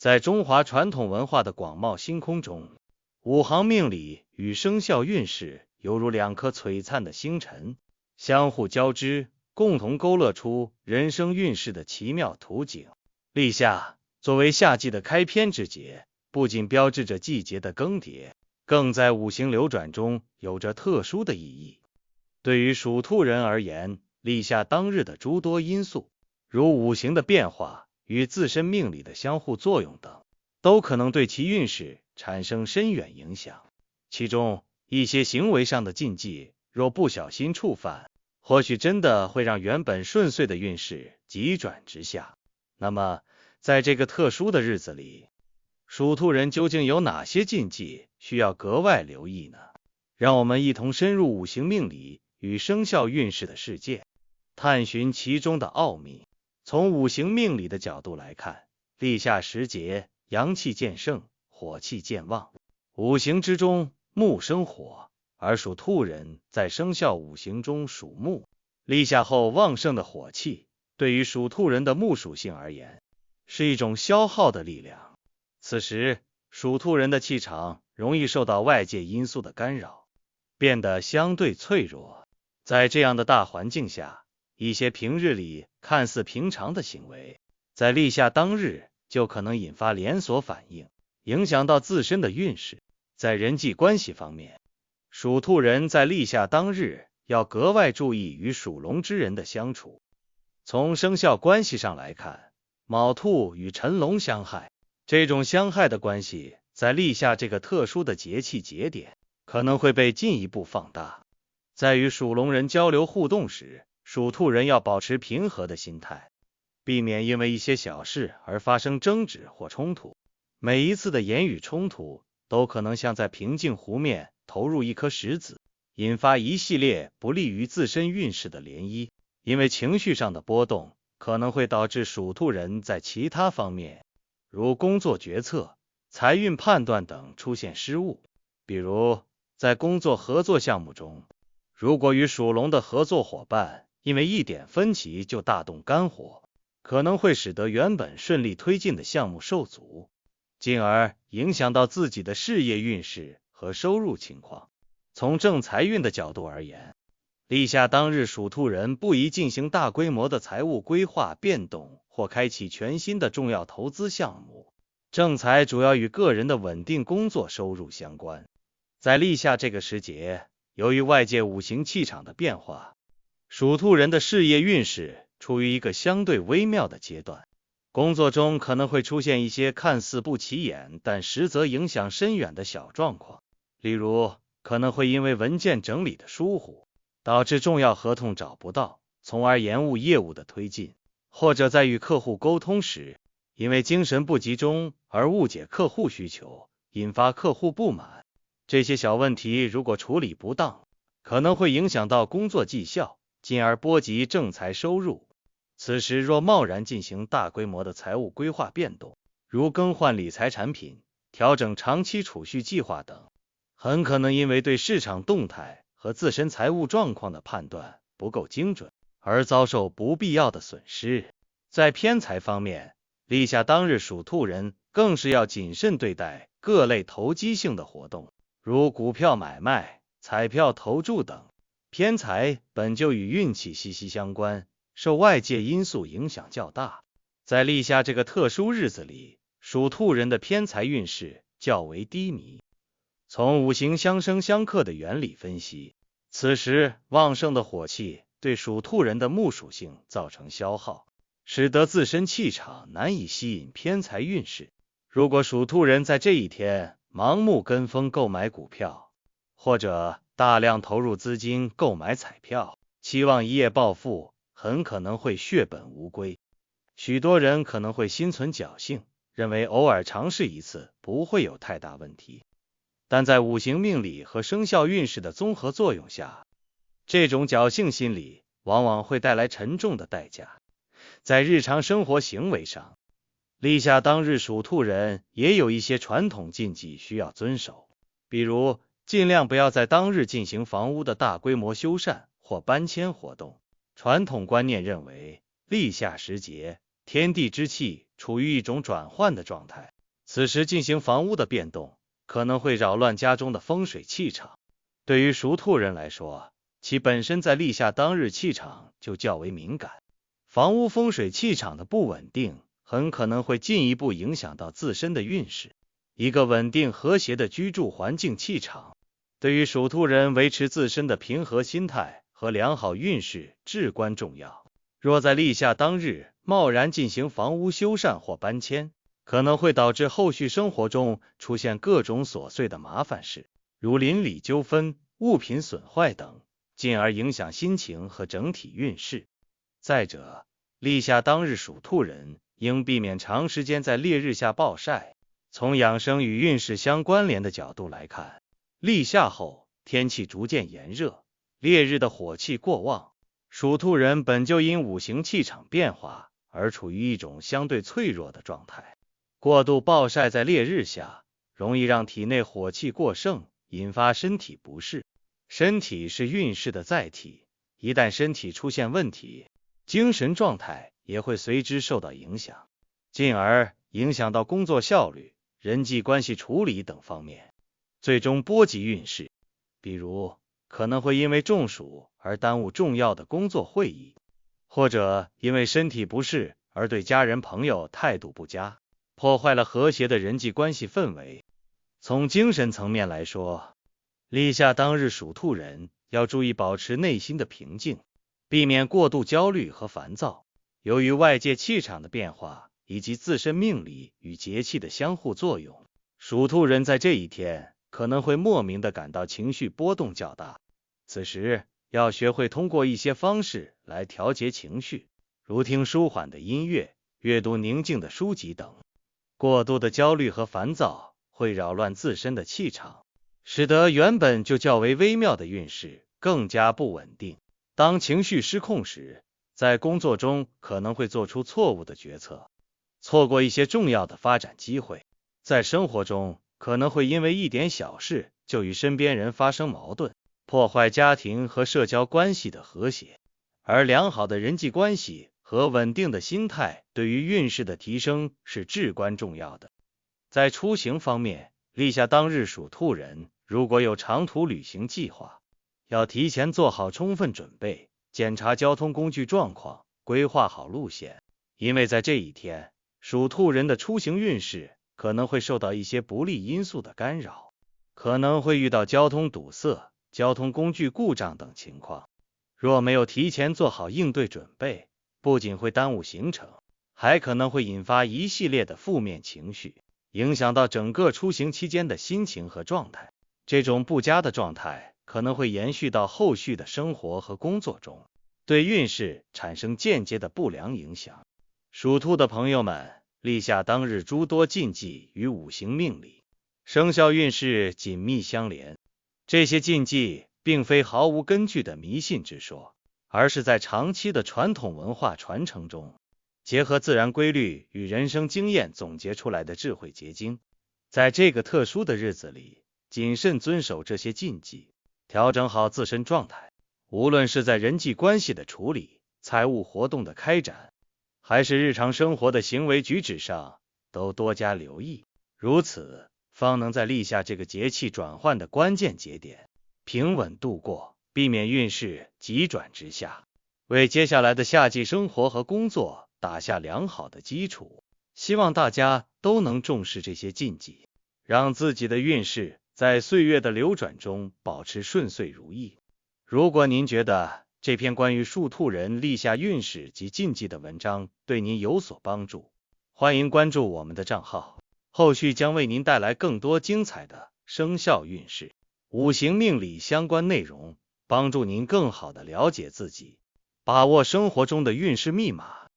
在中华传统文化的广袤星空中，五行命理与生肖运势犹如两颗璀璨的星辰，相互交织，共同勾勒出人生运势的奇妙图景。立夏作为夏季的开篇之节，不仅标志着季节的更迭，更在五行流转中有着特殊的意义。对于属兔人而言，立夏当日的诸多因素，如五行的变化与自身命理的相互作用等，都可能对其运势产生深远影响。其中一些行为上的禁忌，若不小心触犯，或许真的会让原本顺遂的运势急转直下。那么，在这个特殊的日子里，属兔人究竟有哪些禁忌需要格外留意呢？让我们一同深入五行命理与生肖运势的世界，探寻其中的奥秘。从五行命理的角度来看，立夏时节，阳气渐盛，火气渐旺。五行之中，木生火，而属兔人在生肖五行中属木。立夏后旺盛的火气，对于属兔人的木属性而言，是一种消耗的力量。此时，属兔人的气场容易受到外界因素的干扰，变得相对脆弱。在这样的大环境下，一些平日里看似平常的行为，在立夏当日就可能引发连锁反应，影响到自身的运势。在人际关系方面，属兔人在立夏当日要格外注意与属龙之人的相处。从生肖关系上来看，卯兔与辰龙相害，这种相害的关系在立夏这个特殊的节气节点可能会被进一步放大。在与属龙人交流互动时，属兔人要保持平和的心态，避免因为一些小事而发生争执或冲突。每一次的言语冲突都可能像在平静湖面投入一颗石子，引发一系列不利于自身运势的涟漪。因为情绪上的波动可能会导致属兔人在其他方面，如工作决策、财运判断等出现失误。比如在工作合作项目中，如果与属龙的合作伙伴因为一点分歧就大动肝火，可能会使得原本顺利推进的项目受阻，进而影响到自己的事业运势和收入情况。从正财运的角度而言，立夏当日属兔人不宜进行大规模的财务规划变动或开启全新的重要投资项目。正财主要与个人的稳定工作收入相关。在立夏这个时节，由于外界五行气场的变化，属兔人的事业运势处于一个相对微妙的阶段。工作中可能会出现一些看似不起眼但实则影响深远的小状况，例如可能会因为文件整理的疏忽，导致重要合同找不到，从而延误业务的推进，或者在与客户沟通时，因为精神不集中而误解客户需求，引发客户不满。这些小问题如果处理不当，可能会影响到工作绩效，进而波及正财收入。此时若贸然进行大规模的财务规划变动，如更换理财产品、调整长期储蓄计划等，很可能因为对市场动态和自身财务状况的判断不够精准，而遭受不必要的损失。在偏财方面，立夏当日属兔人更是要谨慎对待各类投机性的活动，如股票买卖、彩票投注等。偏财本就与运气息息相关，受外界因素影响较大。在立夏这个特殊日子里，属兔人的偏财运势较为低迷。从五行相生相克的原理分析，此时旺盛的火气对属兔人的木属性造成消耗，使得自身气场难以吸引偏财运势。如果属兔人在这一天盲目跟风购买股票，或者大量投入资金购买彩票，期望一夜暴富，很可能会血本无归。许多人可能会心存侥幸，认为偶尔尝试一次不会有太大问题。但在五行命理和生肖运势的综合作用下，这种侥幸心理往往会带来沉重的代价。在日常生活行为上，立夏当日属兔人也有一些传统禁忌需要遵守，比如尽量不要在当日进行房屋的大规模修缮或搬迁活动。传统观念认为，立夏时节，天地之气处于一种转换的状态，此时进行房屋的变动，可能会扰乱家中的风水气场。对于属兔人来说，其本身在立夏当日气场就较为敏感，房屋风水气场的不稳定，很可能会进一步影响到自身的运势。一个稳定和谐的居住环境气场，对于属兔人维持自身的平和心态和良好运势至关重要。若在立夏当日贸然进行房屋修缮或搬迁，可能会导致后续生活中出现各种琐碎的麻烦事，如邻里纠纷、物品损坏等，进而影响心情和整体运势。再者，立夏当日属兔人应避免长时间在烈日下暴晒。从养生与运势相关联的角度来看，立夏后天气逐渐炎热，烈日的火气过旺，属兔人本就因五行气场变化而处于一种相对脆弱的状态。过度暴晒在烈日下，容易让体内火气过盛，引发身体不适。身体是运势的载体，一旦身体出现问题，精神状态也会随之受到影响，进而影响到工作效率、人际关系处理等方面，最终波及运势。比如，可能会因为中暑而耽误重要的工作会议，或者因为身体不适而对家人朋友态度不佳，破坏了和谐的人际关系氛围。从精神层面来说，立夏当日属兔人要注意保持内心的平静，避免过度焦虑和烦躁。由于外界气场的变化以及自身命理与节气的相互作用，属兔人在这一天可能会莫名的感到情绪波动较大。此时要学会通过一些方式来调节情绪，如听舒缓的音乐、阅读宁静的书籍等。过度的焦虑和烦躁会扰乱自身的气场，使得原本就较为微妙的运势更加不稳定。当情绪失控时，在工作中可能会做出错误的决策，错过一些重要的发展机会。在生活中，可能会因为一点小事就与身边人发生矛盾，破坏家庭和社交关系的和谐。而良好的人际关系和稳定的心态对于运势的提升是至关重要的。在出行方面，立夏当日属兔人如果有长途旅行计划，要提前做好充分准备，检查交通工具状况，规划好路线。因为在这一天，属兔人的出行运势可能会受到一些不利因素的干扰，可能会遇到交通堵塞、交通工具故障等情况。若没有提前做好应对准备，不仅会耽误行程，还可能会引发一系列的负面情绪，影响到整个出行期间的心情和状态。这种不佳的状态可能会延续到后续的生活和工作中，对运势产生间接的不良影响。属兔的朋友们，立夏当日诸多禁忌与五行命理、生肖运势紧密相连。这些禁忌并非毫无根据的迷信之说，而是在长期的传统文化传承中，结合自然规律与人生经验总结出来的智慧结晶。在这个特殊的日子里，谨慎遵守这些禁忌，调整好自身状态，无论是在人际关系的处理、财务活动的开展，还是日常生活的行为举止上，都多加留意。如此，方能在立夏这个节气转换的关键节点，平稳度过，避免运势急转直下，为接下来的夏季生活和工作打下良好的基础。希望大家都能重视这些禁忌，让自己的运势在岁月的流转中保持顺遂如意。如果您觉得这篇关于属兔人立夏运势及禁忌的文章对您有所帮助，欢迎关注我们的账号，后续将为您带来更多精彩的生肖运势、五行命理相关内容，帮助您更好地了解自己，把握生活中的运势密码。